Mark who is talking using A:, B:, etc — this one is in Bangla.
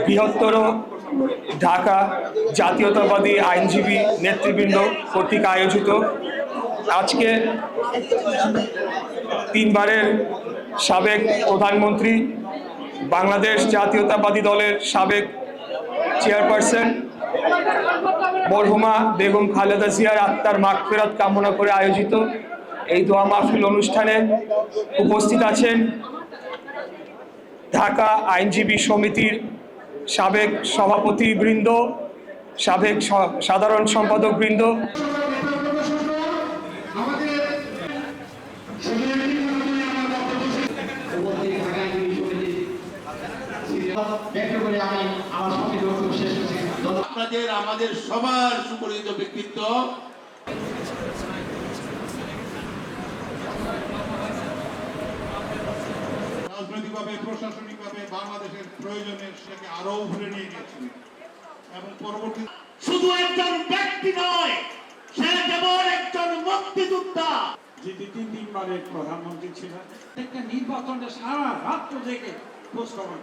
A: বৃহত্তর ঢাকা জাতীয়তাবাদী আইনজীবী নেতৃবৃন্দ কর্তৃক আয়োজিত আজকে তিনবারের সাবেক প্রধানমন্ত্রী, বাংলাদেশ জাতীয়তাবাদী দলের সাবেক চেয়ারপারসন মরহুমা বেগম খালেদা জিয়ার আত্মার মাগফিরাত কামনা করে আয়োজিত এই দোয়া মাহফিল অনুষ্ঠানে উপস্থিত আছেন ঢাকা আইনজীবী সমিতির সাবেক সভাপতি বৃন্দ, সাবেক সাধারণ সম্পাদক বৃন্দ,
B: আপনাদের আমাদের সবার সুপরিচিত ব্যক্তিত্ব রাজনৈতিকভাবে প্রশাসনিকভাবে বাংলাদেশের প্রয়োজনের সেটাকে আরো উপরে নিয়ে গেছেন এবং পরবর্তী শুধু একজন ব্যক্তি নয়, সে যেমন একজন মুক্তিযোদ্ধা,
C: যিনি তিনবারের প্রধানমন্ত্রী ছিলেন। একটা নির্বাচনে সারা রাত্র থেকে খোঁজ খবর